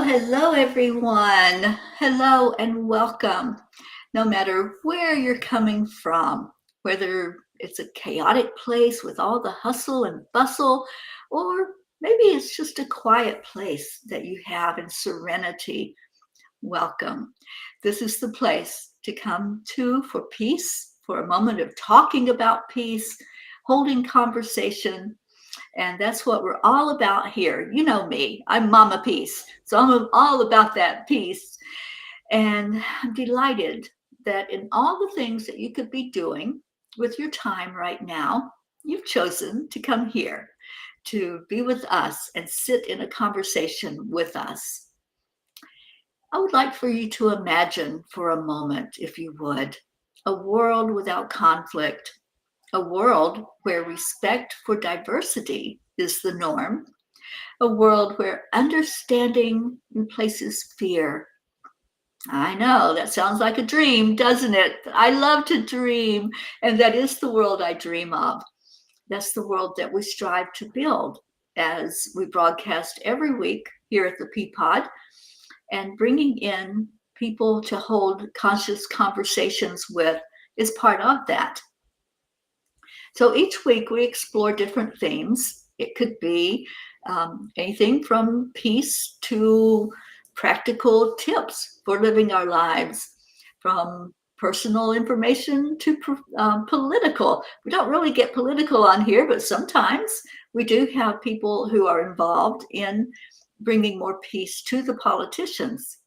Hello, everyone. Hello and welcome. No matter where you're coming from, whether it's a chaotic place with all the hustle and bustle, or maybe it's just a quiet place that you have in serenity, welcome. This is the place to come to for peace, for a moment of talking about peace, holding conversation, and that's what we're all about here. You know me, I'm Mama Peace. So I'm all about that peace. And I'm delighted that in all the things that you could be doing with your time right now, you've chosen to come here to be with us and sit in a conversation with us. I would like for you to imagine for a moment, if you would, a world without conflict, a world where respect for diversity is the norm, a world where understanding replaces fear. I know that sounds like a dream, doesn't it? I love to dream, and that is the world I dream of. That's the world that we strive to build as we broadcast every week here at the Peapod, and bringing in people to hold conscious conversations with is part of that. So each week we explore different themes. It could be anything from peace to practical tips for living our lives, from personal information to political. We don't really get political on here, but sometimes we do have people who are involved in bringing more peace to the politicians.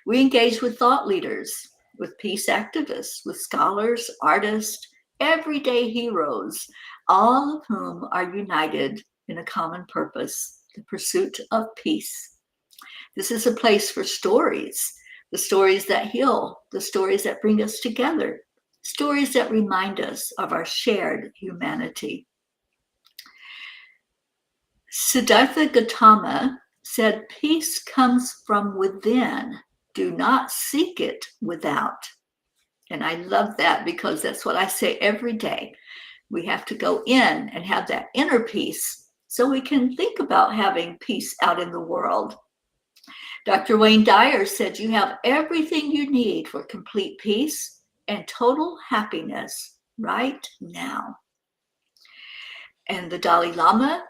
We engage with thought leaders, with peace activists, with scholars, artists, everyday heroes, all of whom are united in a common purpose, the pursuit of peace. This is a place for stories, the stories that heal, the stories that bring us together, stories that remind us of our shared humanity. Siddhartha Gautama said, "Peace comes from within. Do not seek it without." And I love that because that's what I say every day. We have to go in and have that inner peace so we can think about having peace out in the world. Dr. Wayne Dyer said, "You have everything you need for complete peace and total happiness right now." And the Dalai Lama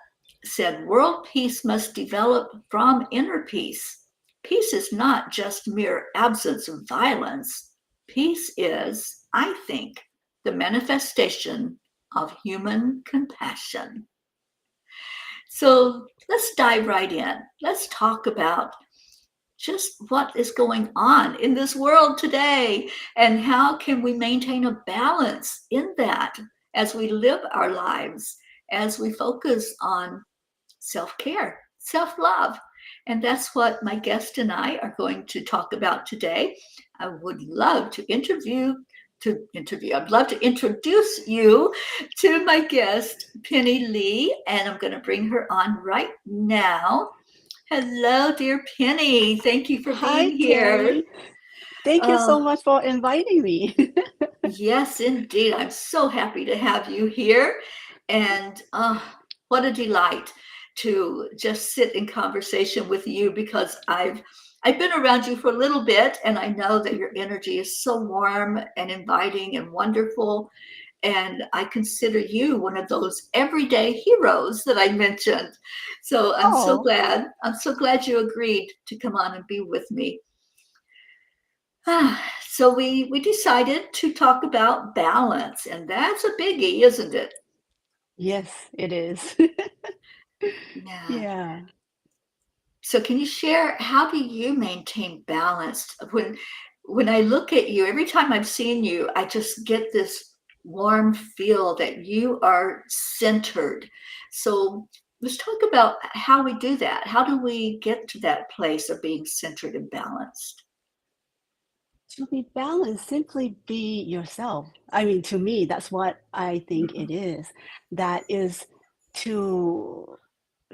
said, "World peace must develop from inner peace. Peace is not just mere absence of violence. Peace is, I think, the manifestation of human compassion." So let's dive right in. Let's talk about just what is going on in this world today and how can we maintain a balance in that as we live our lives, as we focus on self-care, self-love. And that's what my guest and I are going to talk about today. I would love to I'd love to introduce you to my guest, Pennie Ly, and I'm going to bring her on right now. Hello, dear Pennie. Thank you for Hi, being here. Teri. Thank you so Oh, much for inviting me. yes, indeed. I'm so happy to have you here. And what a delight to just sit in conversation with you because I've been around you for a little bit and I know that your energy is so warm and inviting and wonderful. And I consider you one of those everyday heroes that I mentioned. So I'm so Oh, glad. I'm so glad you agreed to come on and be with me. So we decided to talk about balance, and that's a biggie, isn't it? yes, it is. Yeah. Yeah. So can you share how do you maintain balance when I look at you, every time I've seen you, I just get this warm feel that you are centered. So let's talk about how we do that. How do we get to that place of being centered and balanced? To be balanced, simply be yourself. I mean, to me, that's what I think Mhm. it is. That is to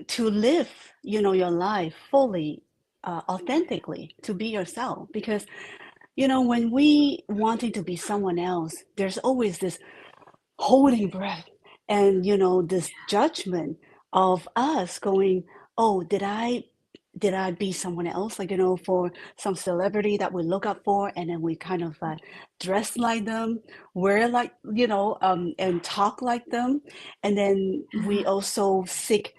to live, your life fully, authentically, to be yourself. Because, when we wanting to be someone else, there's always this holding breath and this judgment of us going, oh, did I did I be someone else? Like, for some celebrity that we look up for, and then we kind of dress like them, wear like, and talk like them. And then we also seek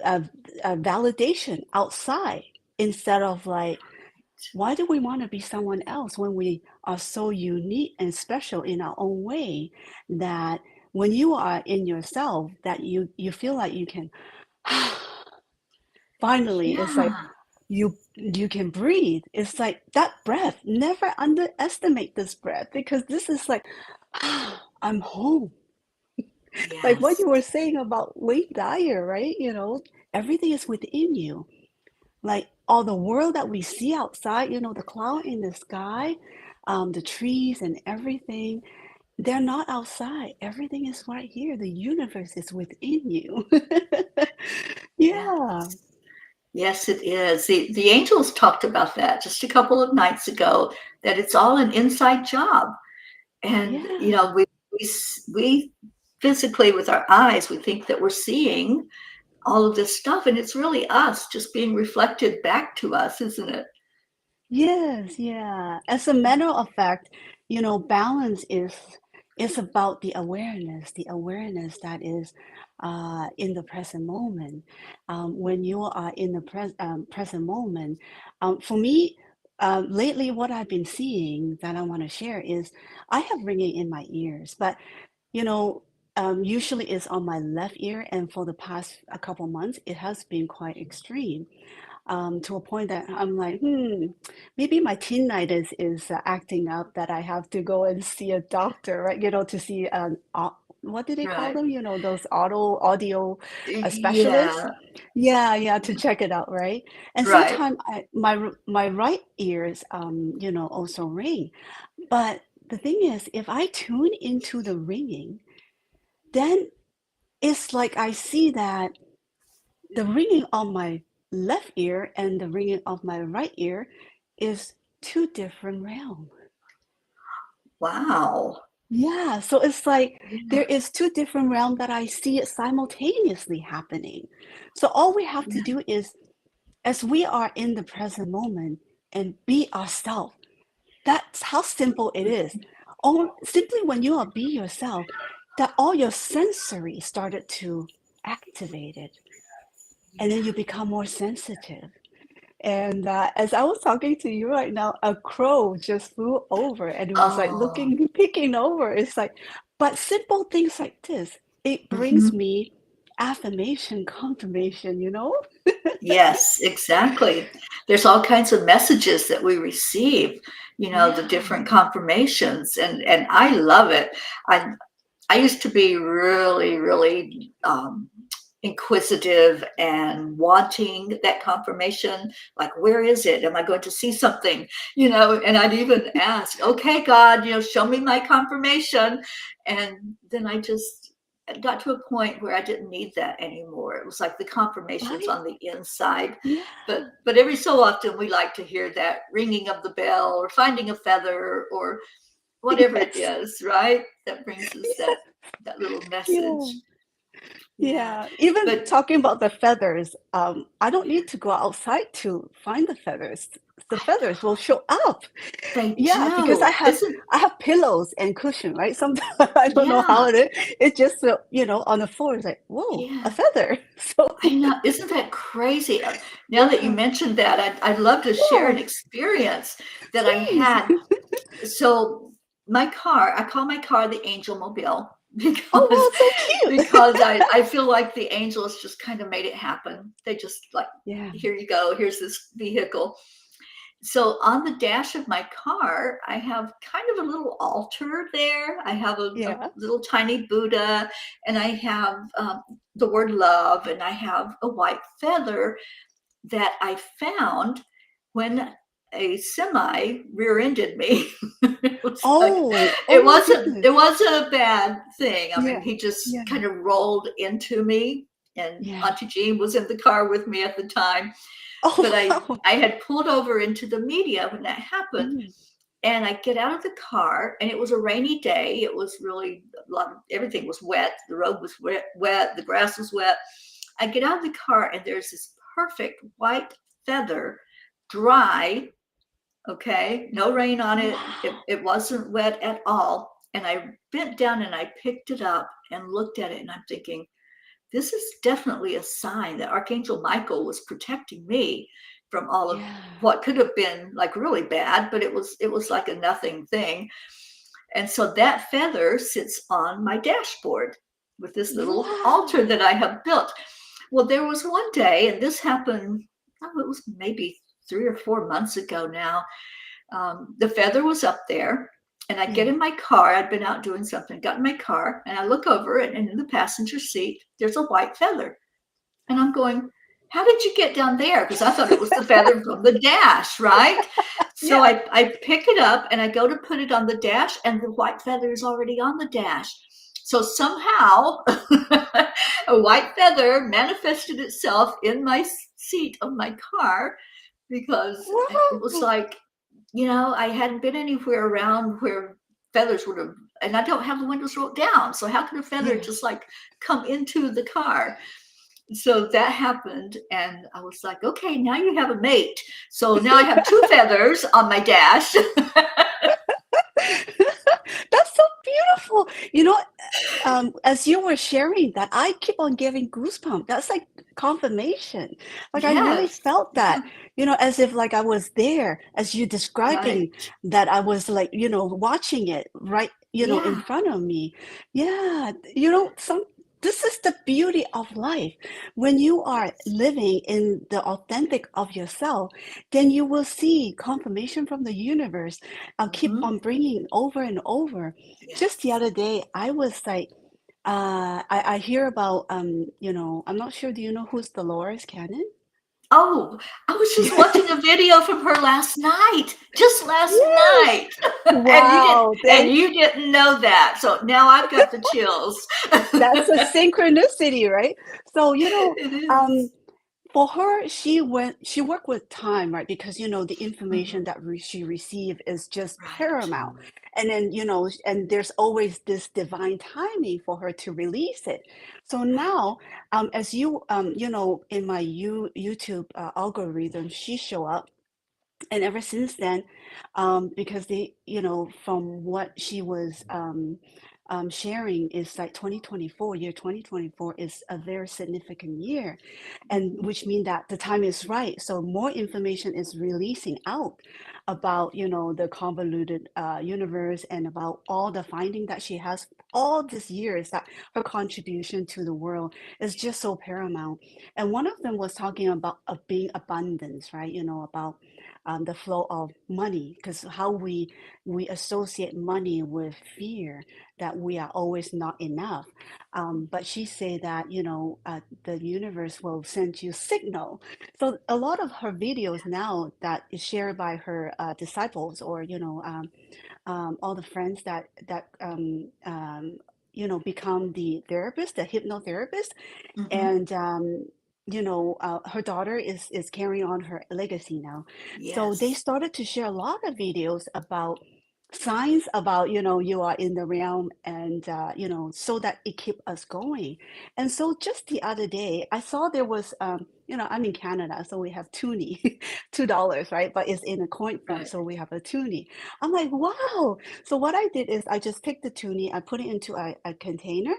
uh, validation outside instead of like, why do we want to be someone else when we are so unique and special in our own way that when you are in yourself, that you feel like you can finally, it's like Yeah. you can breathe. It's like that breath. Never underestimate this breath, because this is like, I'm home. Like what Yes. you were saying about Wayne Dyer, right? Everything is within you. Like all the world that we see outside, the cloud in the sky, the trees and everything, they're not outside. Everything is right here. The universe is within you. Yeah. Yeah. Yes, it is. The angels talked about that just a couple of nights ago, that it's all an inside job. And, Yeah. we physically with our eyes, we think that we're seeing all of this stuff, and it's really us just being reflected back to us, isn't it? Yes, yeah. As a matter of fact, balance is about the awareness that is in the present moment. When you are in the present moment, for me, lately, what I've been seeing that I want to share is I have ringing in my ears, but you know, usually it's on my left ear, and for the past a couple months, it has been quite extreme, to a point that I'm like, maybe my tinnitus is acting up, that I have to go and see a doctor, right? To see what do they call Right. them? Those audio specialists. Yeah. Yeah, yeah, to check it out, right? And Right. sometimes my right ears, also ring. But the thing is, if I tune into the ringing, then it's like I see that the ringing on my left ear and the ringing of my right ear is two different realms. Wow. Yeah, so it's like there Yeah. is two different realms that I see it simultaneously happening. So all we have to Yeah. do is, as we are in the present moment, and be ourselves. That's how simple it is. Or simply when you are be yourself, that all your sensory started to activate it, and then you become more sensitive. And as I was talking to you right now, a crow just flew over, and it was like Oh. looking, peeking over. It's like, but simple things like this, it brings Mhm. me affirmation, confirmation. Yes, exactly. There's all kinds of messages that we receive, the Yeah. different confirmations, and I love it. I I used to be really, really inquisitive and wanting that confirmation. Like, where is it? Am I going to see something? And I'd even ask, okay, God, show me my confirmation. And then I just got to a point where I didn't need that anymore. It was like the confirmations Right? on the inside. Yeah. But every so often we like to hear that ringing of the bell or finding a feather or whatever it Yes. is, right? That brings us that little Yeah. message. Yeah. Yeah, even But talking about the feathers, I don't need to go outside to find the feathers. The I feathers will show up. they Yeah, because I do. have Isn't I have pillows and cushion, right? Sometimes I don't know how Yeah. it is. It just on the floor. It's like, whoa, a Yeah. feather. So I know. Isn't that crazy? Now that you yeah, mentioned that, I'd love to share an yeah, experience that I please. had. So my car, I call my car the Angel Mobile Oh because wow, so cute. because I feel like the angels just kind of made it happen. They just like, Yeah, here you go, here's this vehicle. So on the dash of my car, I have kind of a little altar there. I have a yeah. little tiny Buddha, and I have the word love, and I have a white feather that I found when a semi rear-ended me. It was like Oh, oh it my wasn't goodness. it wasn't a bad thing. I mean, Yeah, he just yeah, kind of rolled into me, and yeah. Auntie Jean was in the car with me at the time, but Oh I wow. I had pulled over into the media when that happened, Mm, and I get out of the car, and it was a rainy day. It was really a lot of everything was wet. The road was wet, the grass was wet. I get out of the car, and there's this perfect white feather, dry, okay, no rain on it. Wow. It wasn't wet at all. And I bent down and I picked it up and looked at it, and I'm thinking, this is definitely a sign that Archangel Michael was protecting me from all of Yeah. what could have been like really bad, but it was like a nothing thing. And so that feather sits on my dashboard with this little altar Wow. that I have built. Well, there was one day, and this happened, oh, it was maybe 3 or 4 months ago now. The feather was up there, and I get Yeah. in my car. I'd been out doing something, got in my car, and I look over it, and in the passenger seat, there's a white feather. And I'm going, how did you get down there? Because I thought it was the feather from the dash, right? So Yeah. I pick it up and I go to put it on the dash, and the white feather is already on the dash. So somehow a white feather manifested itself in my seat of my car, because it was Wow. like, I hadn't been anywhere around where feathers would have, and I don't have the windows rolled down. So how could a feather Yeah. just like come into the car? So that happened, and I was like, okay, now you have a mate. So now I have two feathers on my dash. That's so beautiful. As you were sharing that, I keep on getting goosebumps. That's like confirmation. Like I really Yes. felt that, Yeah. as if like I was there, as you Right. describing that I was like, watching it right, in Yeah. front of me. Yeah, this is the beauty of life. When you are Yes. living in the authentic of yourself, then you will see confirmation from the universe. I'll keep Mm-hmm. on bringing over and over. Just the Yes. other day, I was like, I hear about, I'm not sure, do you know who's Dolores Cannon? Oh, I was just watching a video from her last night. Just last Yes. night. and you didn't Wow. and you didn't know that. So now I've got the chills. That's a synchronicity, right? So, It is. um, for her, she worked with time, right? Because the information Mhm. that she received is just Right. paramount. And then, and there's always this divine timing for her to release it. So Right. now, as in my YouTube algorithm, she show up. And ever since then, because from what she was sharing is like 2024 is a very significant year, and Mhm. which means that the time is right. So more information is releasing out about, the convoluted universe, and about all the finding that she has all these years, that her contribution to the world is just so paramount. And one of them was talking about being abundance, right? About the flow of money, because how we associate money with fear, that we are always not enough. But she said that the universe will send you signal. So a lot of her videos now that is shared by her disciples, or all the friends that become the therapist, the hypnotherapist, Mhm. and her daughter is carrying on her legacy now. So they Yes. started to share a lot of videos about signs about you are in the realm, and so that it keep us going. And so just the other day I saw there was I'm in Canada, so we have toonie, $2, right? But it's in a coin form, Right. so we have a toonie. I'm like, wow. So what I did is I just take the toonie, I put it into a container,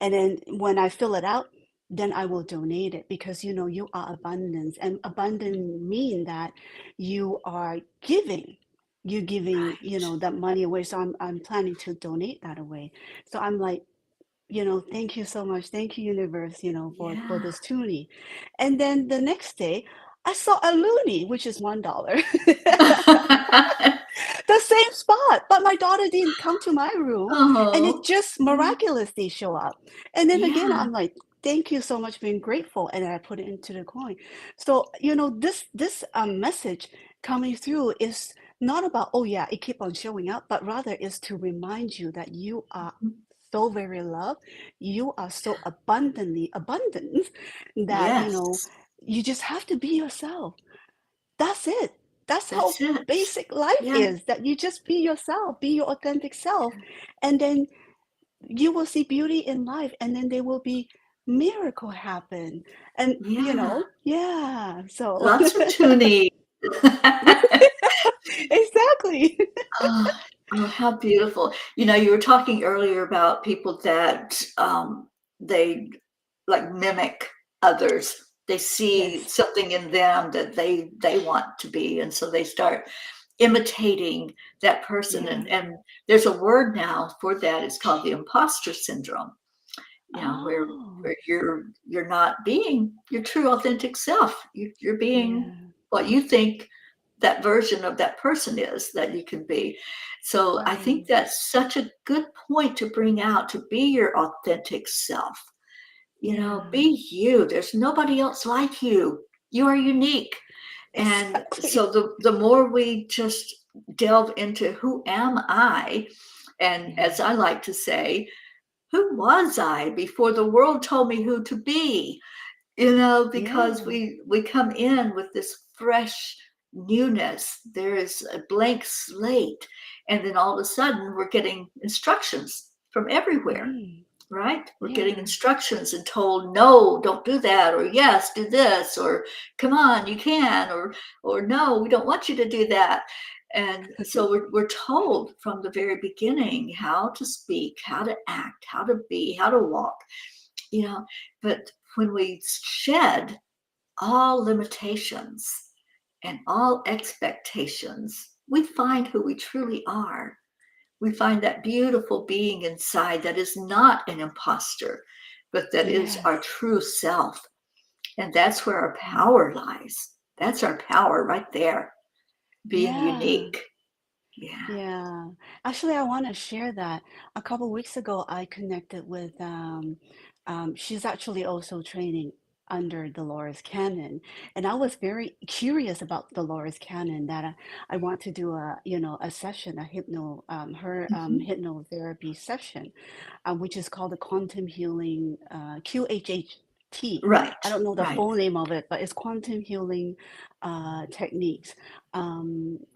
and then when I fill it out, then I will donate it, because you are abundance, and abundant mean that you are giving. You're giving, Right. that money away. So I'm planning to donate that away. So I'm like, thank you so much. Thank you, universe, for Yeah. this toonie. And then the next day, I saw a loonie, which is $1. The same spot, but my daughter didn't come to my room, and it Oh. just Yeah. miraculously show up. And then again, Yeah. I'm like, thank you so much, being grateful, and I put it into the coin. So this message coming through is not about, oh yeah, it keep on showing up, but rather is to remind you that you are Mhm. so very loved, you are so abundantly abundant, that Yes. you just have to be yourself. That's it. That's That's how it. basic life Yeah. is, that you just be yourself, be your authentic self, and then you will see beauty in life, and then there will be miracle happen. And, Yeah, yeah, so lots of tuning. exactly. Oh, oh, how beautiful. You were talking earlier about people that they like mimic others. They see Yes. something in them that they want to be, and so they start imitating that person. Yeah. And there's a word now for that. It's called the imposter syndrome. Where Oh, you're not being your true authentic self. You're being yeah. what you think that version of that person is that you can be. So I think Right. that's such a good point to bring out, to be your authentic self. Yeah. Be you. There's nobody else like you. You are unique. And Exactly. so the more we just delve into who am I, and Yeah. as I like to say, who was I before the world told me who to be? Because Yeah. we come in with this fresh newness. There is a blank slate, and then all of a sudden we're getting instructions from everywhere, Mm. right? We're getting Yeah. instructions and told, no, don't do that, or yes, do this, or come on, you can, or no, we don't want you to do that. And so we're told from the very beginning how to speak, how to act, how to be, how to walk, you know. But when we shed all limitations and all expectations, we find who we truly are. We find that beautiful being inside that is not an imposter, but that is our Yes. true self. And that's where our Yeah. power lies. That's our power right there, being Yeah. unique. Yeah. Yeah. Actually, I want to share that. A couple weeks ago, I connected with she's actually also training under Dolores Cannon, and I was very curious about Dolores Cannon that I want to do a session, a her Mhm. hypnotherapy session, which is called the quantum healing QHHT. I Right, don't know the right. full name of it, but it's quantum healing techniques.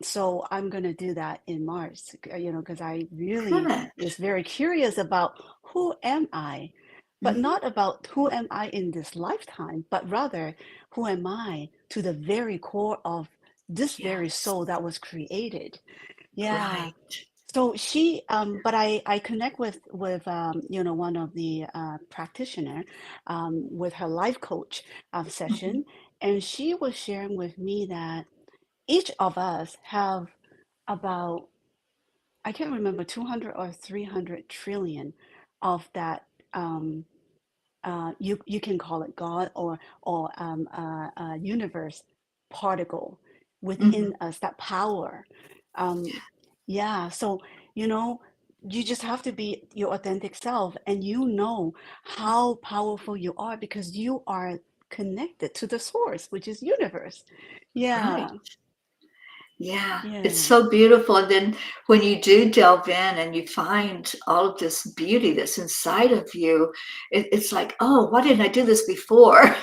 So I'm gonna do that in March, because I really Good. is very curious about who am I, but Mhm. not about who am I in this lifetime, but rather who am I to the very core of this very Yes. soul that was created. Yeah. Right. So but I connect with one of the practitioner with her life coach Mhm. session, and she was sharing with me that each of us have about, I can't remember, 200 or 300 trillion of that. You can call it God or universe particle within Mhm. us, that power. Um, yeah, so you know, you just have to be your authentic self, and you know how powerful you are because you are connected to the source, which is universe. Right. Yeah, Yeah, it's yeah, so beautiful. And then when you do delve in and you find all of this beauty that's inside of you, it's like, oh, why didn't I do this before?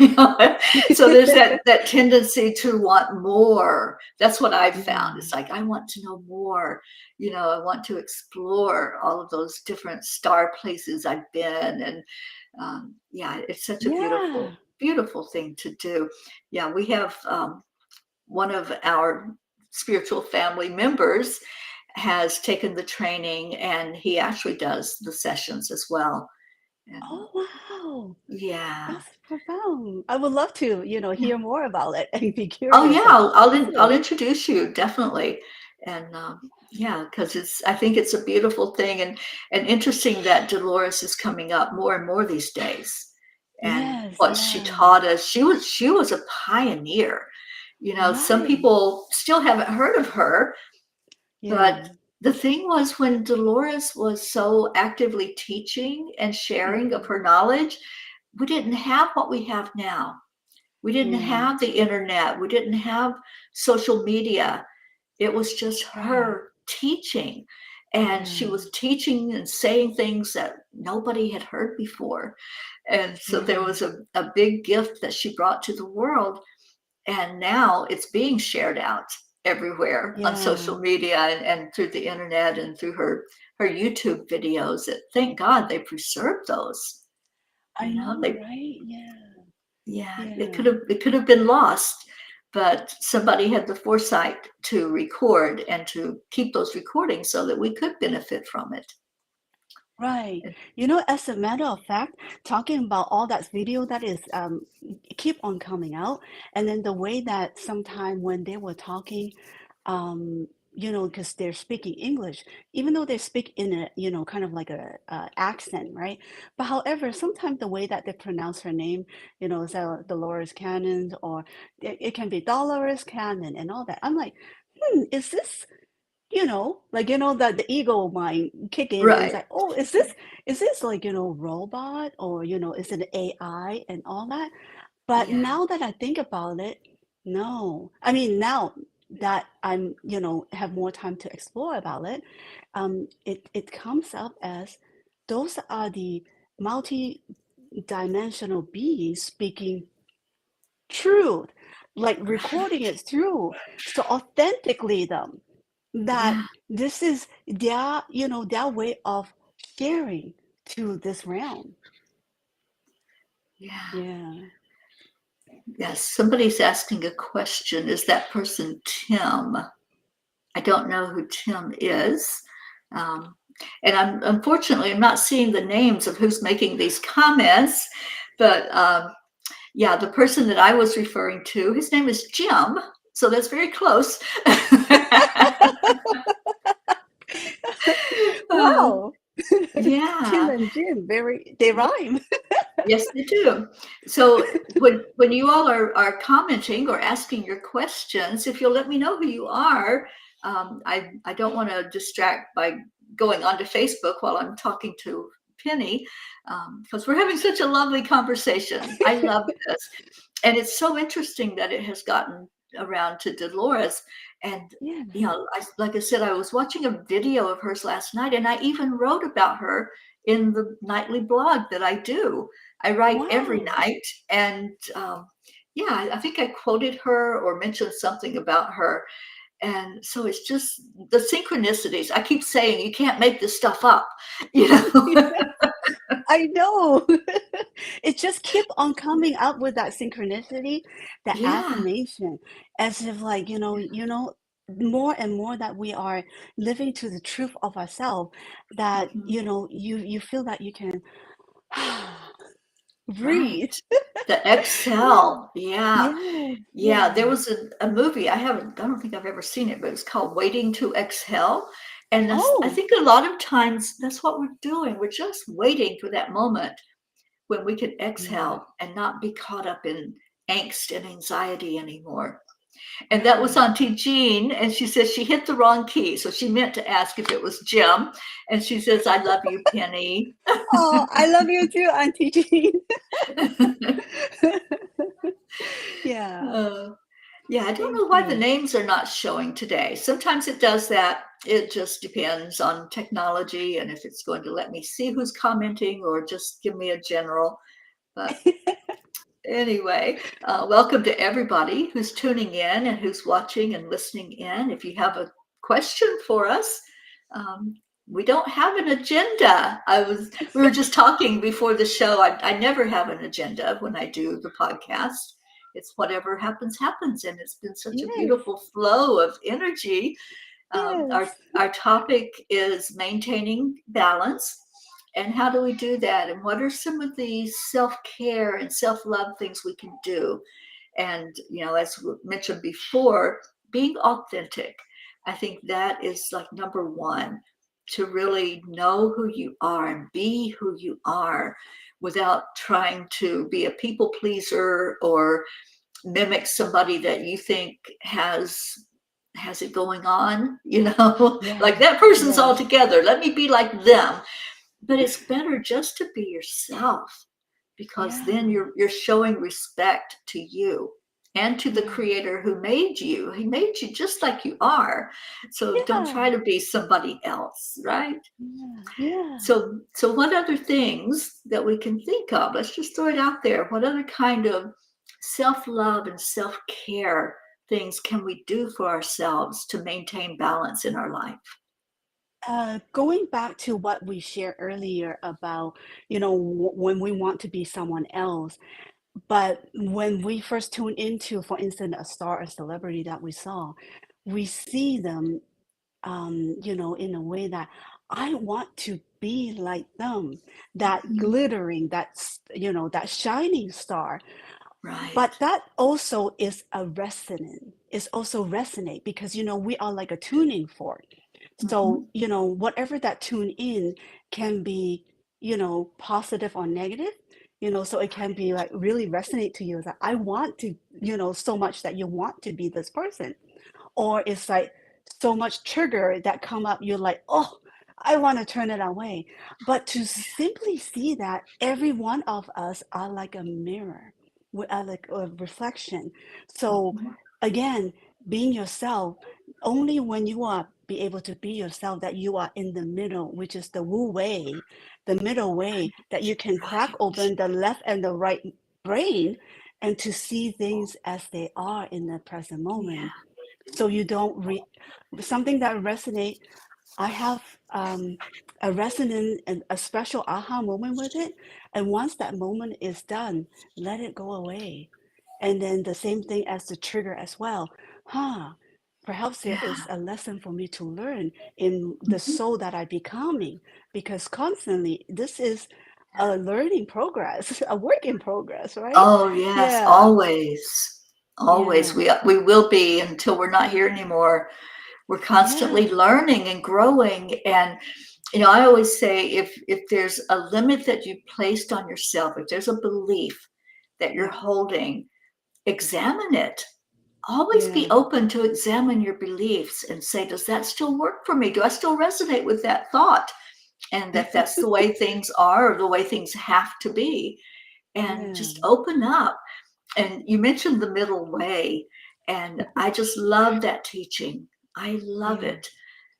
So there's that tendency to want more. That's what I've found. yeah, It's like I want to know more. I want to explore all of those different star places I've been, and yeah, it's such a yeah. beautiful, beautiful thing to do. Yeah, we have. One of our spiritual family members has taken the training, and he actually does the sessions as well. And Oh, wow. yeah, That's profound. I would love to, yeah. hear more about it and be Oh yeah, curious about it I'll too. introduce you definitely. And yeah, because I think it's a beautiful thing, and interesting that Dolores is coming up more and more these days. And Yes, what she yeah. taught us, she was a pioneer. Some Right. people still haven't heard of her. But Yeah. the thing was, when Dolores was so actively teaching and sharing of Hmm. her knowledge, we didn't have what we have now. We didn't Yeah. have the internet. We didn't have social media. It was just Right. her teaching. And she Yeah. was teaching and saying things that nobody had heard before. And so there Yeah. was a big gift that she brought to the world, and now it's being shared out everywhere on Yeah. social media, and through the internet and through her YouTube videos. That, thank God, they preserved those. I know, They, right? Yeah. yeah, Yeah. it could have been lost, but somebody had the foresight to record and to keep those recordings so that we could benefit from it. Right. As a matter of fact, talking about all that video that is keep on coming out, and then the way that sometime when they were talking, because they're speaking English, even though they speak in a, kind of like a accent, right? But however, sometimes the way that they pronounce her name, so Dolores Cannon, or it can be Dolores Cannon and all that. I'm like, is this? That the ego mind kick in and it's Right. like, oh, is this like, robot, or, is it AI and all that? But Yeah. now that I think about it, no. I mean, now that I'm, have more time to explore about it, it comes up as those are the multi-dimensional beings speaking truth, like recording it through, so authentically them, that Yeah. this is their way of sharing to this realm. Yeah. Yeah. Yes. Somebody's asking a question. Is that person Tim? I don't know who Tim is. Um, and I'm not seeing the names of who's making these comments, but yeah, the person that I was referring to, his name is Jim. So that's very close. uh, Wow. Tim yeah. and Jim, they Yeah. rhyme. Yes, they do. So when you all are commenting or asking your questions, if you'll let me know who you are, I don't want to distract by going onto Facebook while I'm talking to Pennie, because we're having such a lovely conversation. I love this, and it's so interesting that it has gotten around to Dolores. And Yeah. like I said, I was watching a video of hers last night, and I even wrote about her in the nightly blog that I do. I write every Wow. night, and yeah, I think I quoted her or mentioned something about her. And so it's just the synchronicities. I keep saying you can't make this stuff up, you know. I know. It just keep on coming up with that synchronicity, that Yeah. affirmation, as if like, more and more that we are living to the truth of ourselves, that, Mhm. you feel that you can Right. breathe. The Yeah. Excel. Yeah. Yeah. Yeah. There Yeah. was a movie. I don't think I've ever seen it, but it's called Waiting to Exhale. And I Oh, think a lot of times that's what we're doing. We're just waiting for that moment when we can yeah. exhale and not be caught up in angst and anxiety anymore. And that was Right. Auntie Jean, and she says she hit the wrong key. So she meant to ask if it was Jim. And she says, I love you, Pennie. Oh, I love you too, Auntie Jean. Yeah. uh, yeah, I don't Thank know why the you. names are not showing today. Sometimes it does that. It just depends on technology and if it's going to let me see who's commenting or just give me a general. But anyway, welcome to everybody who's tuning in and who's watching and listening in. If you have a question for us, um, we don't have an agenda. We were just talking before the show. I never have an agenda when I do the podcast. It's whatever happens, happens. And it's been such a Yes. beautiful flow of energy. Yes. Our topic is maintaining balance. And how do we do that? And what are some of the self care and self love things we can do? And, as we mentioned before, being authentic. I think that is like number one, to really know who you are and be who you are without trying to be a people pleaser or mimic somebody that you think has it going on, like Yeah. that person's all Yes. together. Let me be like them. But it's better just to be yourself, because then Yeah. you're showing respect to you and to the Yeah. creator who made you. He made you just like you are. So don't try Yeah. to be somebody else, right? Yeah. Yeah. So what other things that we can think of? Let's just throw it out there. What other kind of self-love and self-care things can we do for ourselves to maintain balance in our life? Going back to what we shared earlier about, when we want to be someone else, but when we first tune into, for instance, a star or celebrity that we saw, we see them, in a way that I want to be like them, that Mhm. glittering, that shining star. Right. But that also is a resonant. It's also resonate because we are like a tuning fork. So, Mhm. whatever that tune in can be, positive or negative, so it can be like really resonate to you that I want to, so much that you want to be this person. Or it's like so much trigger that come up, you're like, oh, I want to turn it away. But to simply see that every one of us are like a mirror, we are like a reflection. So Mhm. again, being yourself, only when you are be able to be yourself that you are in the middle, which is the wu way, the middle way, that you can crack Right. open the left and the right brain and to see things as they are in the present Yeah. moment, so you don't something that resonate. I have a resonant and a special aha moment with it, and once that moment is done, let it go away. And then the same thing as the trigger as well. Huh, perhaps there Yeah. is a lesson for me to learn in the Mhm. soul that I'm becoming, because constantly this is a learning progress, a work in progress, right? Oh, yes, Yeah, always. Always. yeah, We will be until we're not here anymore. We're constantly yeah, learning and growing. And I always say if there's a limit that you've placed on yourself, if there's a belief that you're yeah, holding, examine it. Always be yeah. open to examine your beliefs and say, does that still work for me? Do I still resonate with that thought? And that's the way things are, or the way things have to be. And Yeah, just open up. And you mentioned the middle way, and I just love that teaching. I love yeah, it.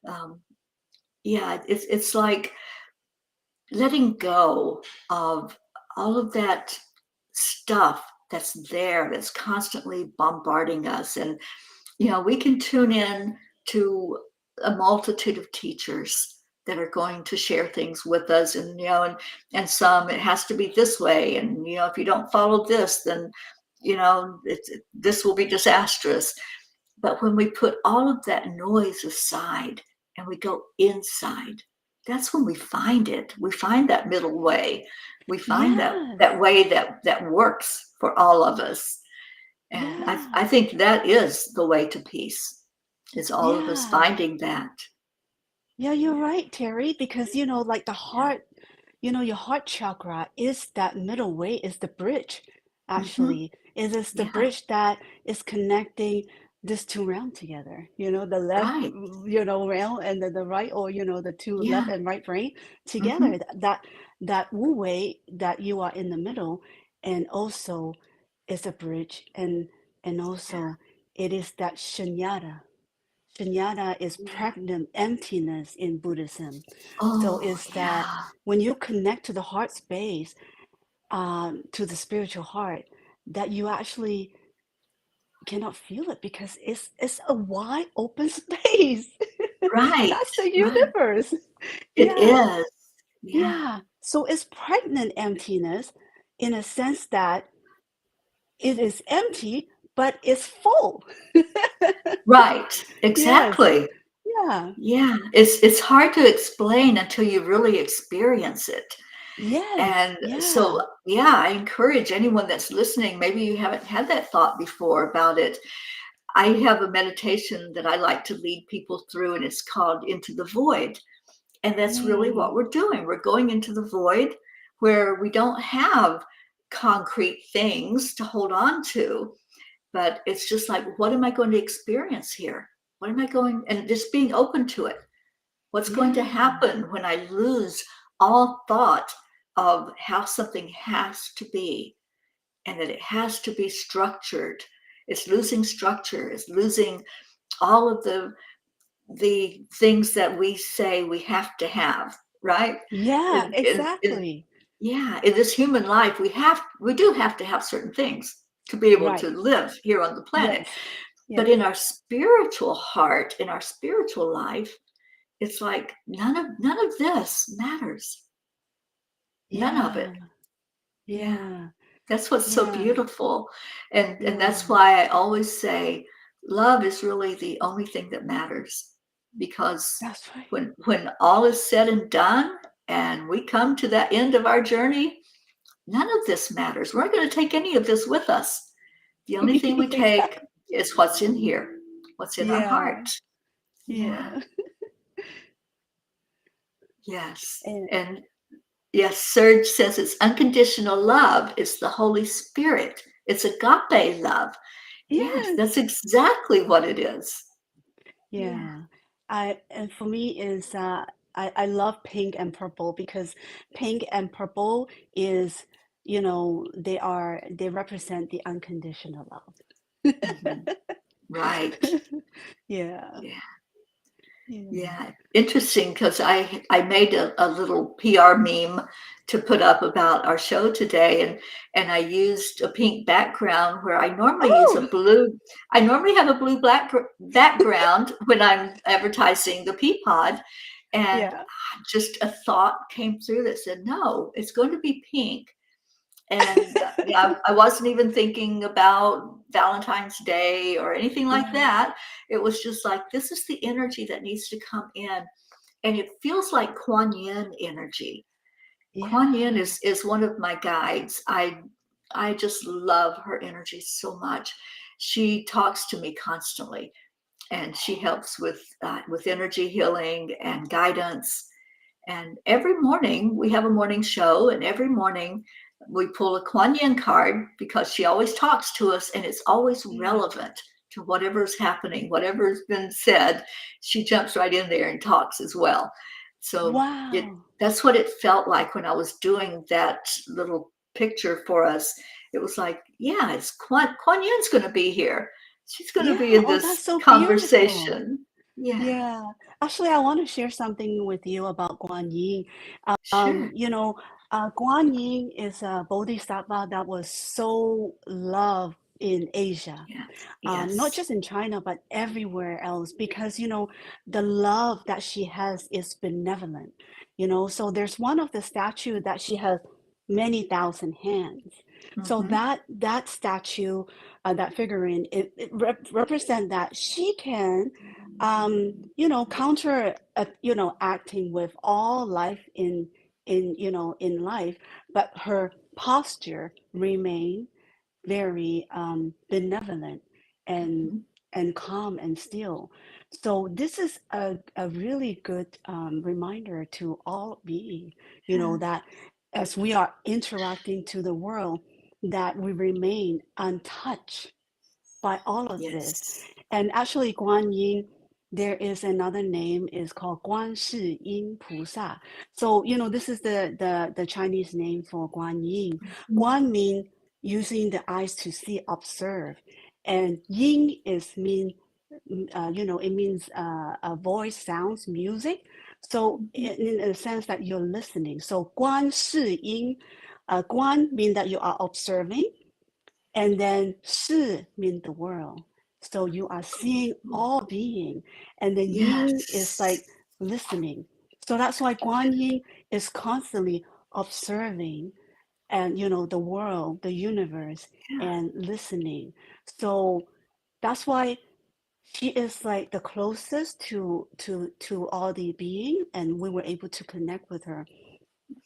Um, yeah, it's like letting go of all of that stuff that's there, that's constantly bombarding us. And we can tune in to a multitude of teachers that are going to share things with us, and and some it has to be this way, and if you don't follow this, then this will be disastrous. But when we put all of that noise aside and we go inside, that's when we find it. We find that middle way. We find yes, that way that works for all of us. And I yeah, think that is the way to peace, is all of us yeah. finding that. Yeah, you're right, Terry, because like the Yeah. heart, your heart chakra is that middle way, is the bridge, Hmm. actually. It is the Yeah. bridge that is connecting this two realm together. The left, Right. realm, and then the right, or the two left Yeah. and right brain Hmm. together. That wu way that you are in the middle, and also is a bridge, and also it is that shunyata. Shunyata is Yeah. pregnant emptiness in Buddhism. So Oh, is that yeah. when you connect to the heart space, to the spiritual heart, that you actually cannot feel it because it's a wide open space. Right. That's the Right. universe. It Yeah, is. Yeah. yeah. So it's pregnant emptiness in a sense that it is empty, but it's full. Right. Yes. Exactly. Yeah. Yeah. It's hard to explain until you really experience it. Yes. And so, Yeah. yeah, I encourage anyone that's listening, maybe you haven't had that thought before about it. I have a meditation that I like to lead people through, and it's called Into the Void. And that's really what Mm. we're doing. We're going into the void where we don't have concrete things to hold on to, but it's just like, what am I going to experience here? What am I going, and just being open to it. What's going to Yeah. happen when I lose all thought of how something has to be, and that it has to be structured? It's losing structure. It's losing all of the things that we say we have to have, right? Yeah, In exactly. yeah, in this human life, we do have to have certain things to be able to Right. live here on the planet. Yes. But Yeah. in our spiritual heart, in our spiritual life, it's like none of this matters. None of Yeah. it. Yeah. Yeah. That's what's so Yeah. beautiful. And that's Yeah. why I always say love is really the only thing that matters. Because That's right. when all is said and done and we come to that end of our journey, none of this matters. We're not going to take any of this with us. The only thing we take Exactly. is what's in here, what's in our Yeah. heart. Yeah. Yeah. Yes. And And yes, Serge says it's unconditional love. It's the Holy Spirit. It's agape love. Yes, yes. that's exactly what it is. Yeah. Yeah. And for me is I love pink and purple because pink and purple is, they represent the unconditional love. Hmm. Right. Yeah. Yeah. Yeah. Yeah. Interesting because I made a little PR meme to put up about our show today, and I used a pink background where I normally use a Oh, blue. I normally have a blue black background when I'm advertising the Peapod, and yeah. just a thought came through that said, no, it's going to be pink. And yeah, I wasn't even thinking about Valentine's Day or anything like Yeah. that. It was just like, this is the energy that needs to come in. And it feels like Kuan Yin energy. Kuan Yin Yeah. is one of my guides. I just love her energy so much. She talks to me constantly, and she helps with energy healing and guidance. And every morning we have a morning show, and every morning we pull a Kuan Yin card because she always talks to us and it's always Yeah. relevant to whatever's happening, whatever's been said. She jumps right in there and talks as well. So Wow. that's what it felt like when I was doing that little picture for us. It was like, yeah, it's Kuan Yin's going to be here. She's going to be Yeah. in Oh, that's this so beautiful. conversation. Yeah, Yeah. Actually, I want to share something with you about Guan Yin. sure. You know, Guan Yin is a bodhisattva that was so loved in Asia, Yes, not yes. just in China, but everywhere else, because, the love that she has is benevolent. So there's one of the statue that she has many thousand hands. So Mm-hmm. that statue, that figurine, it represent that she can, counter, acting with all life in life, but her posture remain very benevolent and Mm-hmm. calm and still. So this is a really good reminder to all being, Yeah. that as we are interacting to the world, that we remain untouched by all of this. Yes. And actually, Guan Yin, there is another name is called Guan Shi Yin Pusa. So, this is the Chinese name for Guan Yin. Mm-hmm. Guan mean using the eyes to see, observe. And Yin is it means a voice, sounds, music. So in a sense that you're listening. So Guan Shi Yin, Guan mean that you are observing, and then Shi means the world. So you are seeing all being. And then Yin is Yes. like listening. So that's why Guan Yin is constantly observing and the world, the universe, Yeah. and listening. So that's why she is like the closest to all the being, and we were able to connect with her.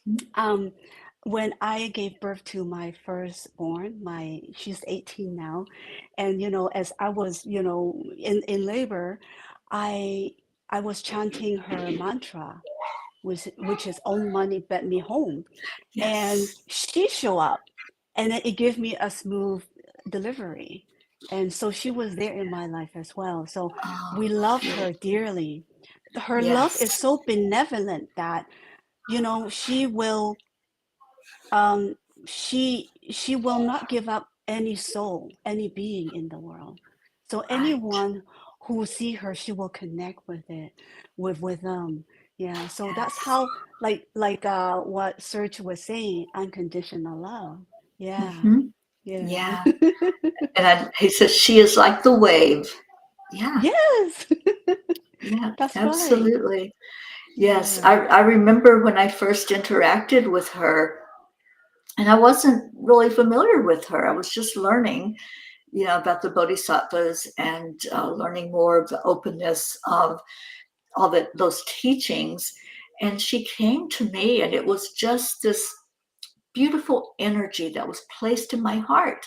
Mm-hmm. Um, when I gave birth to my firstborn, she's 18 now, and as I was, in labor, I I was chanting her mantra, which is "Om Mani Padme Hum," and Yes. she showed up, and then it gave me a smooth delivery, and so she was there in my life as well. So Oh, we love her beautiful. dearly. Her love is Yes. so benevolent that she will um she will not give up any soul, any being in the world. So Right. anyone who see her, she will connect with it, with them. Yeah, so that's Yes. how, like what Serge was saying, unconditional love. Yeah. Mm-hmm. Yeah. Yeah. And he says she is like the wave. Yeah. Yes. Yeah, That's right. absolutely. Yes, Yeah. I remember when I first interacted with her, and I wasn't really familiar with her. I was just learning, about the bodhisattvas and learning more of the openness of all those teachings. And she came to me, and it was just this beautiful energy that was placed in my heart.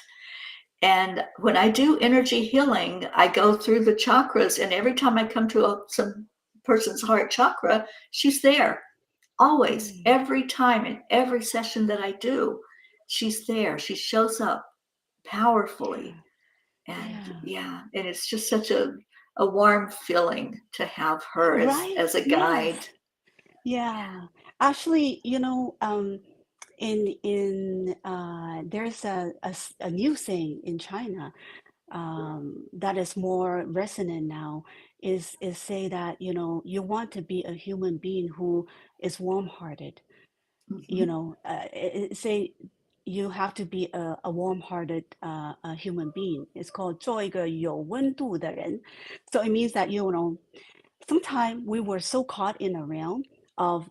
And when I do energy healing, I go through the chakras, and every time I come to some person's heart chakra, she's there. Always, Mm. every time, in every session that I do, she's there. She shows up powerfully. Yeah. And Yeah. yeah, and it's just such a warm feeling to have her Right? as a Yes. guide. Yeah. Actually, there's a new saying in China that is more resonant now is say that, you want to be a human being who is warm-hearted. Hmm. Say you have to be a warm-hearted a human being. It's called 做一个有温度的人. So it means that, sometimes we were so caught in a realm of,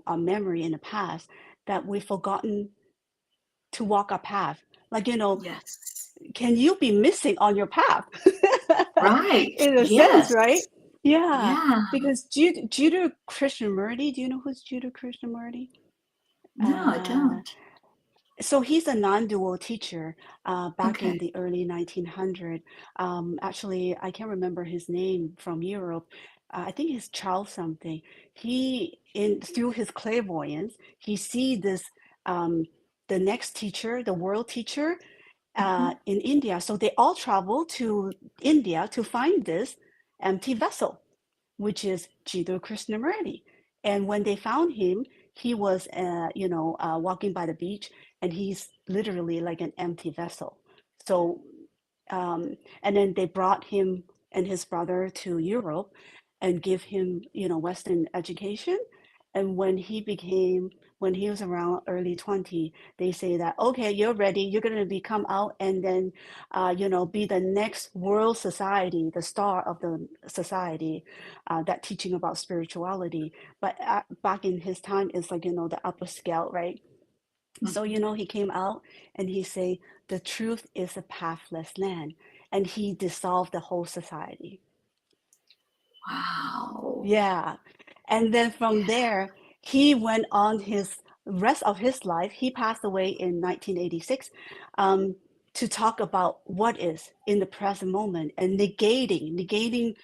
our memory in the past that we've forgotten to walk a path. Like, Yes. can you be missing on your path? Right. In a sense, Yes. right? Yeah, Yeah. because Judah Krishnamurti, do you know who's Judah Krishnamurti? No, I Uh, don't. so he's a non-dual teacher back in Okay. the early 1900s. Actually, I can't remember his name from Europe. I think it's Charles something. He, in through his clairvoyance, he see this the next teacher, the world teacher, Hmm. in India. So they all travel to India to find this empty vessel, which is Jiddu Krishnamurti. And when they found him, he was, walking by the beach, and he's literally like an empty vessel. So, and then they brought him and his brother to Europe and give him, Western education. And when he was around early 20, they say that, okay, you're ready. You're going to be come out and then, be the next world society, the star of the society, that teaching about spirituality. But back in his time, it's like, the upper scale, right? So, Hmm. he came out and he say, the truth is a pathless land. And he dissolved the whole society. Wow. Yeah. And then from Yeah. there, he went on his rest of his life. He passed away in 1986, um, to talk about what is in the present moment and negating,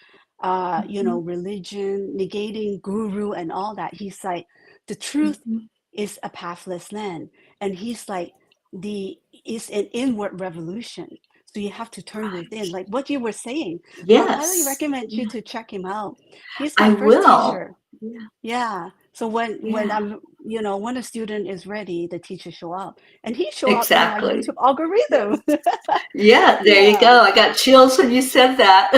Hmm. religion, negating guru and all that. He's like, the truth Hmm. is a pathless land. And he's like, it's an inward revolution. So you have to turn within, Right. like what you were saying. So I highly Yes. recommend you Yeah. to check him out. He's my I first will. teacher. Yeah. Yeah. So when Yeah. I'm, when a student is ready, the teacher show up, and he show up in my Exactly. YouTube algorithm. Yeah, there you Yeah. go. I got chills when you said that.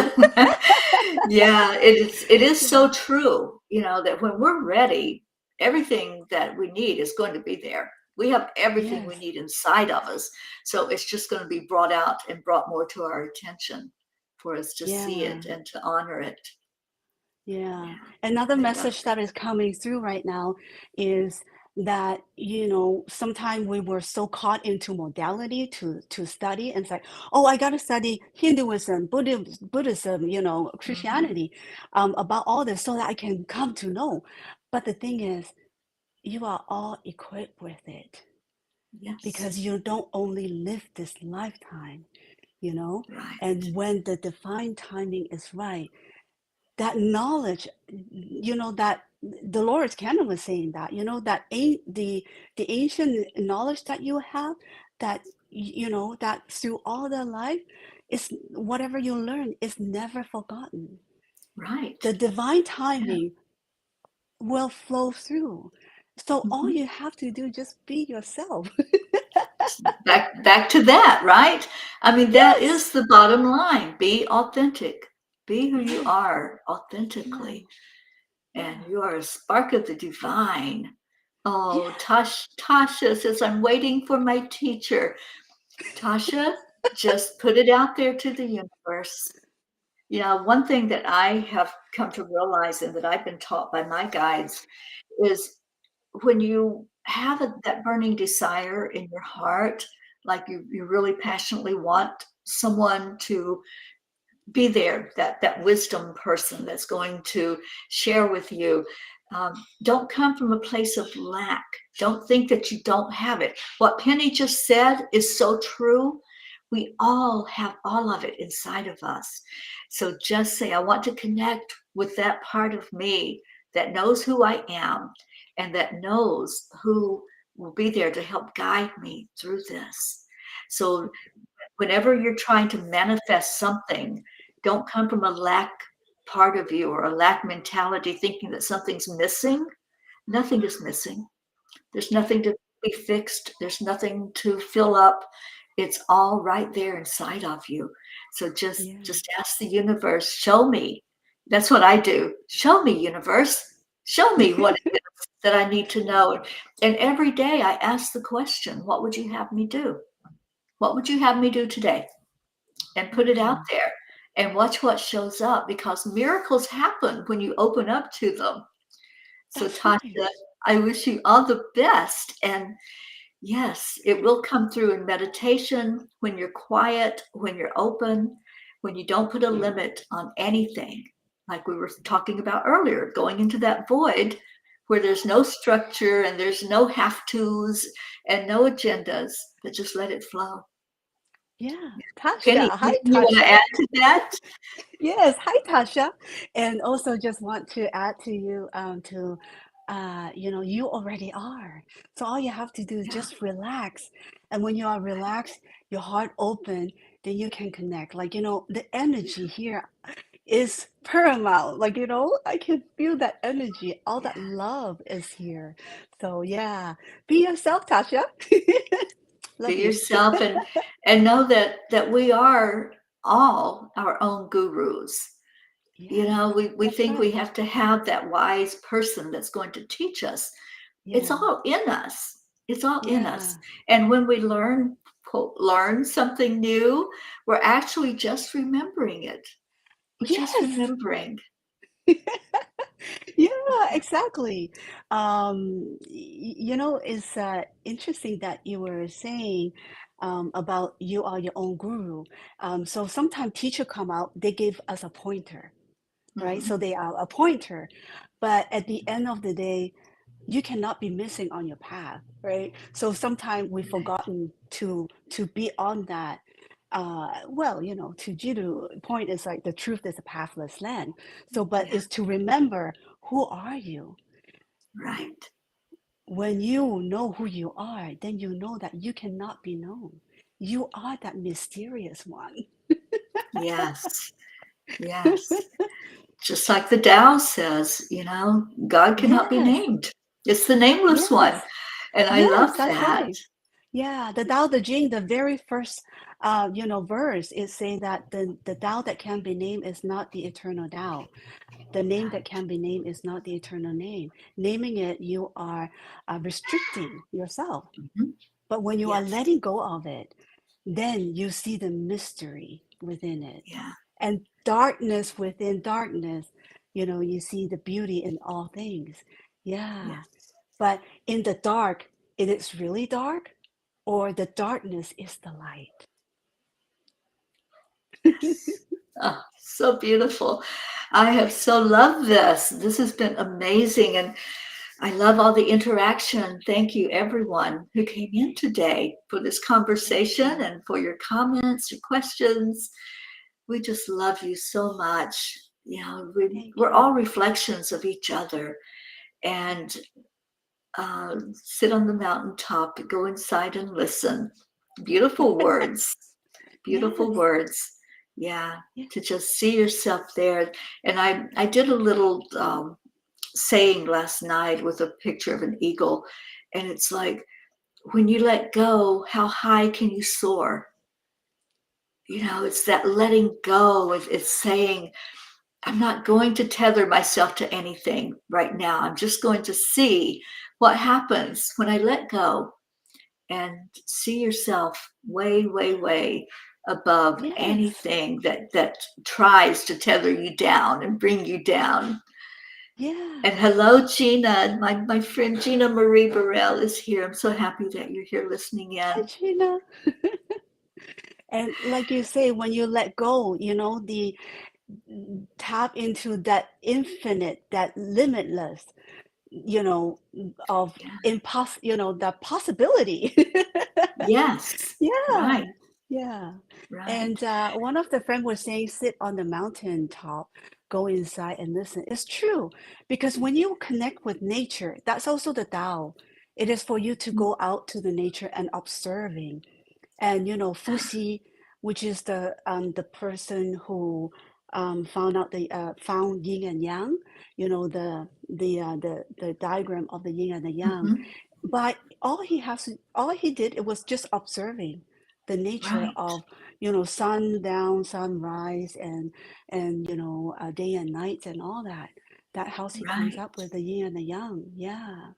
Yeah, it is so Yeah. true, that when we're ready, everything that we need is going to be there. We have everything we Yes. need inside of us. So it's just going to be brought out and brought more to our attention for us to see it Yeah. and to honor it. Yeah. Yeah, Another I love message that is coming through right now is that, sometimes we were so caught into modality to study and say, oh, I got to study Hinduism, Buddhism, it. Hmm. Christianity, about all this so that I can come to know. But the thing is, you are all equipped with it because Yes, you don't only live this lifetime, you know, right, and when the divine timing is right, that knowledge, that Dolores Cannon was saying that, that the ancient knowledge that you have, that that through all the life is whatever you learn is never forgotten. right. The divine Yeah. timing will flow through. So all Hmm. you have to do just be yourself. Back to that, right? I mean, that Yes. is the bottom line. Be authentic. Be who you Yes. are Yeah. authentically. And Yeah. you are a spark of the divine. Oh, Yeah. Tasha says, I'm waiting for my teacher. Tasha, just put it out there to the universe. One thing that I have come to realize and that I've been taught by my guides is when you have that burning desire in your heart, like you really passionately want someone to be there, that wisdom person that's going to share with you. Don't come from a place of lack. Don't think that you don't have it. What Pennie just said is so true. We all have all of it inside of us. So just say, I want to connect with that part of me that knows who I am and that knows who will be there to help guide me through this. So whenever you're trying to manifest something, don't come from a lack part of you or a lack mentality thinking that something's missing. Nothing is missing. There's nothing to be fixed. There's nothing to fill up. It's all right there inside of you. So just Yeah. just ask the universe, show me. That's what I do. Show me, universe. Show me what it is that I need to know. And every day I ask the question, what would you have me do? What would you have me do today? And put it out there and watch what shows up, because miracles happen when you open up to them. So, That's Tasha, right. I wish you all the best. And yes, it will come through in meditation, when you're quiet, when you're open, when you don't put a limit on anything. Like we were talking about earlier, going into that void where there's no structure and there's no have tos and no agendas, but just let it flow. Yeah. Pennie, Tasha. Hi, anything you want to Tasha. add to that? Yes. Hi, Tasha. And also just want to add to you you already are. So all you have to do is Yeah, just relax. And when you are relaxed, your heart open, then you can connect. Like, the energy here is paramount. Like, I can feel that energy. All yeah. that love is here. So yeah, be yourself, Tasha. Be Love you. yourself and know that we are all our own gurus. Yes, We that's think we right. have to have that wise person that's going to teach us. It's Yeah, all in us. It's all in us. yeah. And when we learn, quote, learn something new, we're actually just remembering it. We're just Yes. remembering. Yeah, exactly. It's interesting that you were saying about you are your own guru. So sometimes teacher come out, they give us a pointer, right? Hmm. So they are a pointer, but at the end of the day, you cannot be missing on your path, right? So sometimes we've forgotten to be on that. To Jiddu point is like the truth is a pathless land. So, but Yeah, is to remember who are you? right. When you know who you are, then you know that you cannot be known. You are that mysterious one. Yes, yes. Just like the Tao says, God cannot be Yes, named. It's the nameless one. yes, And I yes, love that's that. right. Yeah, the Tao Te Ching, the very first, verse is saying that the Tao that can be named is not the eternal Tao. The name that can be named is not the eternal name. Naming it, you are restricting yourself. Mhm. But when you are Yes. letting go of it, then you see the mystery within it. Yeah. And darkness within darkness, you see the beauty in all things. Yeah. Yes. But in the dark, it is really dark, or the darkness is the light. Yes. Oh, so beautiful. I have so loved this. This has been amazing. And I love all the interaction. Thank you, everyone who came in today for this Thank conversation you. and for your comments, your questions. We just love you so much. Thank We're you. all reflections of each other. And sit on the mountaintop, go inside and listen. Beautiful words, beautiful Yes. words. Yeah, Yeah. to just see yourself there. And I did a little saying last night with a picture of an eagle. And it's like, when you let go, how high can you soar? It's that letting go. It's saying, I'm not going to tether myself to anything right now. I'm just going to see what happens when I let go and see yourself way, way, way above Yes. anything that tries to tether you down and bring you down. Yeah. And hello, Gina. My friend Gina Marie Burrell is here. I'm so happy that you're here listening Hi, in. Gina. And like you say, when you let go, the tap into that infinite, that limitless, you know, of Yeah. the possibility. Yes. Yeah, Right. yeah. Right. And one of the friends was saying, sit on the mountain top, go inside and listen. It's true, because when you connect with nature, that's also the Tao. It is for you to go out to the nature and observing. And Fuxi, which is the person who found yin and yang, the diagram of the yin and the yang. Mm-hmm. But all he did, it was just observing the nature Right. of sun down, sunrise, and day and night and all that. That house he comes Right. up with the yin and the yang. Yeah,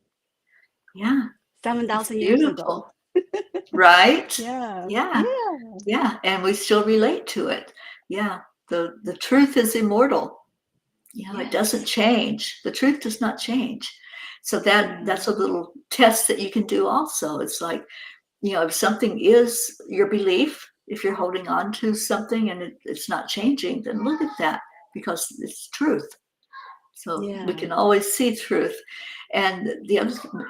Yeah. seven It's thousand years ago. beautiful. Right. Yeah, Yeah. yeah, Yeah. And we still relate to it. Yeah. The truth is immortal. It doesn't yes, change. The truth does not change. So yeah, that's a little test that you can do also. It's like, if something is your belief, if you're holding on to something and it's not changing, then look at that, because it's truth. So we yeah, can always see truth. And the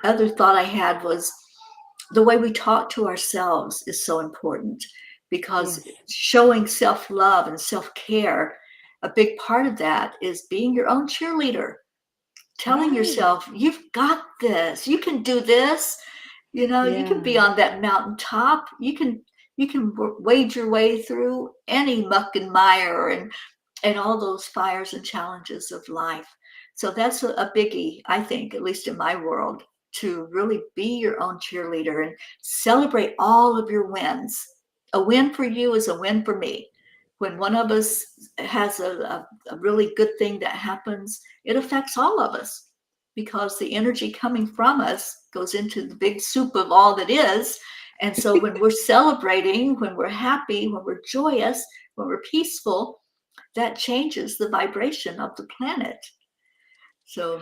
other thought I had was, the way we talk to ourselves is so important, because yes, showing self-love and self-care, a big part of that is being your own cheerleader, telling right, yourself, you've got this, you can do this. You can be yeah, on that mountaintop. You can wade your way through any muck and mire and all those fires and challenges of life. So that's a biggie, I think, at least in my world, to really be your own cheerleader and celebrate all of your wins. A win for you is a win for me. When one of us has a really good thing that happens, it affects all of us, because the energy coming from us goes into the big soup of all that is. And so when we're celebrating, when we're happy, when we're joyous, when we're peaceful, that changes the vibration of the planet. So,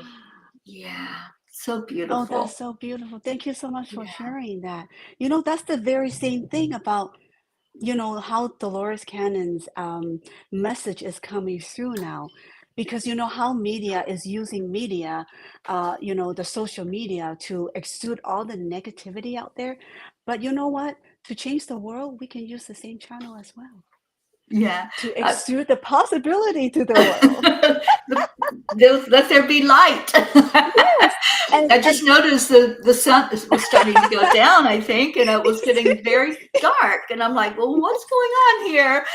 yeah, so oh, that's beautiful. so beautiful. Thank you so much for Yeah. sharing that. That's the very same thing about how Dolores Cannon's message is coming through now, because how media is using media, the social media, to exude all the negativity out there. But you know what? To change the world, we can use the same channel as well Yeah. to Uh, exude the possibility to the world. let there be light. Yes, I and just noticed the sun was starting to go down, I think, and it was getting very dark. And I'm like, well, what's going on here?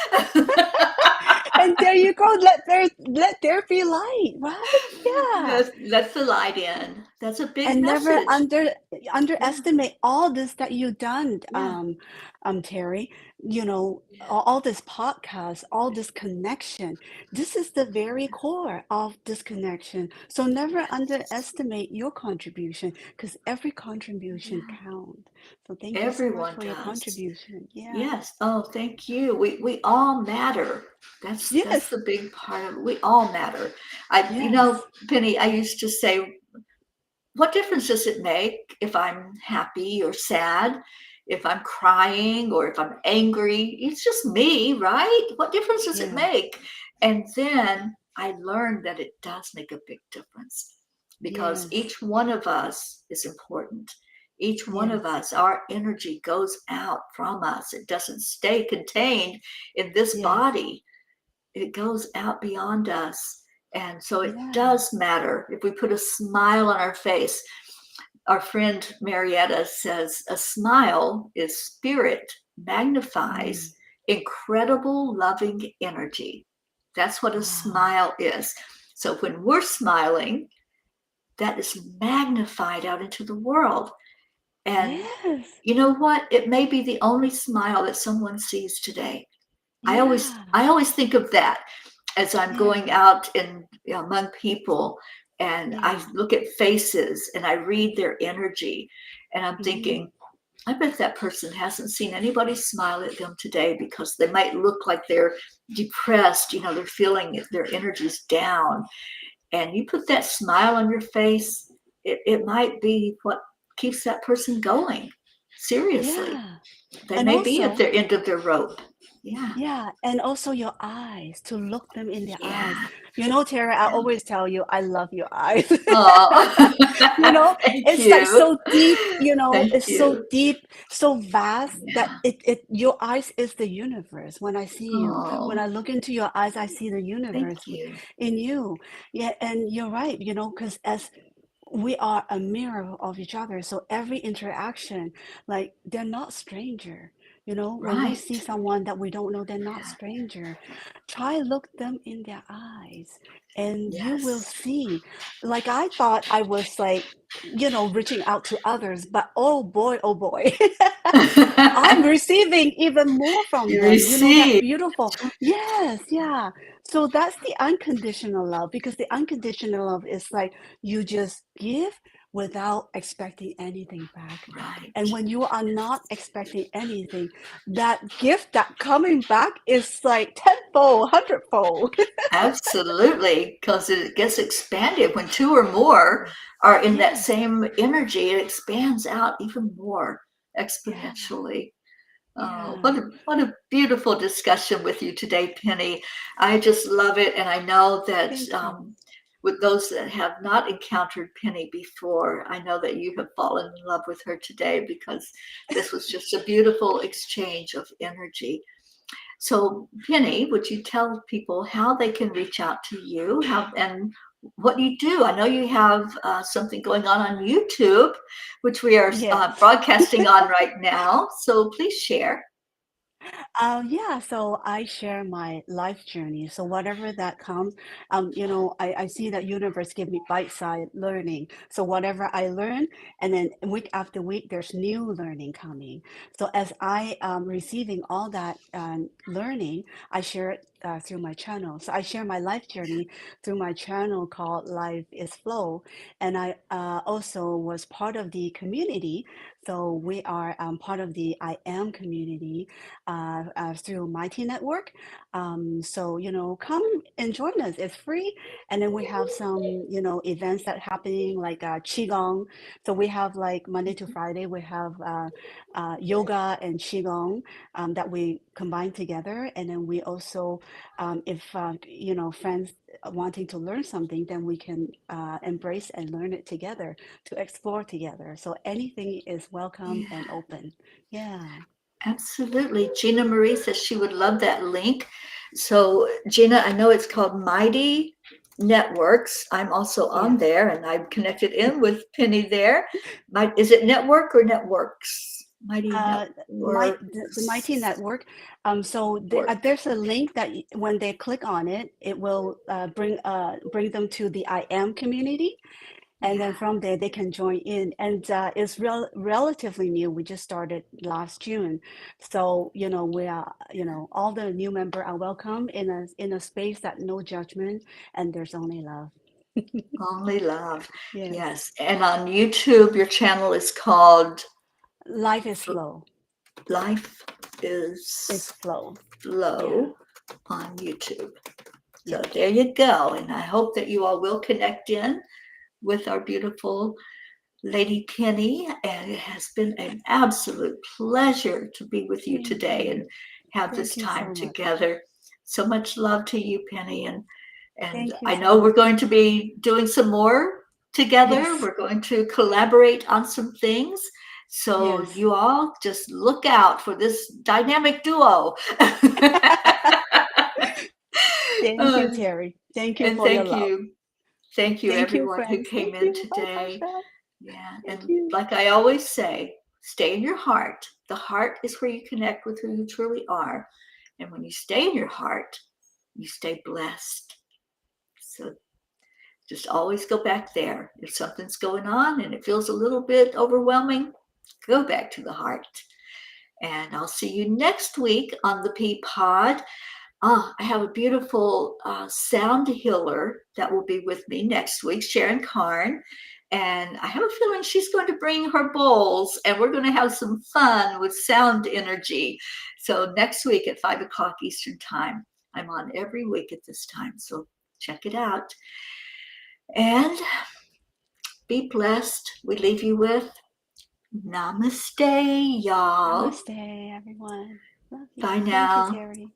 and there you go. Let there be light, right? Yeah. Let the light in. That's a big And never message. Yeah. underestimate all this that you've done, Yeah. Terry. Yeah. All this podcast, all this connection. This is the very core of this connection. So never underestimate your contribution, because every contribution Yeah. counts. So thank you so much Everyone for your does. contribution. Yeah. Yes. Oh, thank you. We all matter. That's Yes. the big part of it. We all matter. Yes. Penny, I used to say, what difference does it make if I'm happy or sad, if I'm crying or if I'm angry? It's just me, right? What difference does it Yeah. make? And then I learned that it does make a big difference, because Yes. each one of us is important. Each one Yes. of us, our energy goes out from us. It doesn't stay contained in this Yes. body, it goes out beyond us. And so it Yeah. does matter if we put a smile on our face. Our friend Marietta says a smile is spirit Mm. magnifies incredible loving energy. That's what a Wow. smile is. So when we're smiling, that is magnified out into the world. And Yes. you know what? It may be the only smile that someone sees today. I always Yeah. I always think of that as I'm going Yeah. out in among people, and I Yeah. look at faces and I read their energy, and I'm Mhm. thinking, I bet that person hasn't seen anybody smile at them today because they might look like they're depressed. They're feeling their energy's down. And you put that smile on your face, it might be what keeps that person going. Seriously. Yeah. They And may be at also, their end of their rope. Yeah. yeah, and also your eyes, to look them in their eyes. Yeah. Tara, I always tell you, I love your eyes. Oh, You know, thank it's like you. so deep, Thank it's so you. deep, so vast that Yeah. your eyes is the universe. When I see you, when Oh, I look into your eyes, I see the thank universe you. in you. Yeah, and you're right, because as we are a mirror of each other. So every interaction, like they're not stranger. When we see Right. someone that we don't know, they're not Yeah. stranger. Try look them in their eyes, and you will Yes. see. Like I thought I was like, reaching out to others, but oh boy, I'm receiving even more from You them. That receive. beautiful. Yes, yeah. So that's the unconditional love, because the unconditional love is like you just give without expecting anything back. And Right. when you are not expecting anything, that gift that coming back is like tenfold, hundredfold. Absolutely. Because it gets expanded when two or more are in that Yes, same energy, it expands out even more yeah, exponentially. Oh, yeah. what a beautiful discussion with you today, Pennie. I just love it, and I know that Thank you. with those that have not encountered Pennie before, I know that you have fallen in love with her today because this was just a beautiful exchange of energy. So, Pennie, would you tell people how they can reach out to you, how and what you do? I know you have something going on YouTube, which we are Yes. broadcasting on right now. So, please share. Yeah, so I share my life journey. So whatever that comes, I see that universe give me bite-sized learning. So whatever I learn, and then week after week, there's new learning coming. So as I am receiving all that learning, I share it through my channel. So I share my life journey through my channel called Life is Flow. And I also was part of the community. So we are part of the I Am community through Mighty Network. So, come and join us. It's free. And then we have some, events that happening like Qigong. So we have like Monday to Friday, we have yoga and Qigong that we combine together. And then we also, if, friends wanting to learn something, then we can embrace and learn it together, to explore together. So anything is welcome Yeah. and open. Yeah. Absolutely. Gina Marie says she would love that link. So, Gina, I know it's called Mighty Networks. I'm also on Yes. there and I'm connected in with Pennie there. Is it network or networks? Mighty The Mighty Networks. Network. So Work. there's a link that when they click on it, it will bring them to the I Am community, and then Yeah. from there they can join in. And it's relatively new. We just started last June, so we are all the new member are welcome in a space that no judgment, and there's only love. Only love. Yes, Yes. And on YouTube, your channel is called life is flow. Life It's is flow. Yeah. Flow on YouTube. So Yes. there you go. And I hope that you all will connect in with our beautiful Lady Pennie. And it has been an absolute pleasure to be with you Thank today and you. have this Thank you time so much. together. So much love to you, Pennie. And Thank you I so know we're much. going to be doing some more together. Yes. We're going to collaborate on some things. So Yes. you all just look out for this dynamic duo. Thank Uh, you, Terry. Thank you and for your love. thank you, Thank you, everyone who friends. came Thank in you. Bye bye, today. friend. Yeah, Thank and you. like I always say, stay in your heart. The heart is where you connect with who you truly are. And when you stay in your heart, you stay blessed. So just always go back there. If something's going on and it feels a little bit overwhelming, go back to the heart. And I'll see you next week on the Peapod. I have a beautiful sound healer that will be with me next week, Sharon Karn. And I have a feeling she's going to bring her bowls, and we're going to have some fun with sound energy. So next week at 5 o'clock Eastern Time. I'm on every week at this time, so check it out. And be blessed. We leave you with namaste, y'all. Namaste, everyone. Love you. Bye Thank you, now. Teri.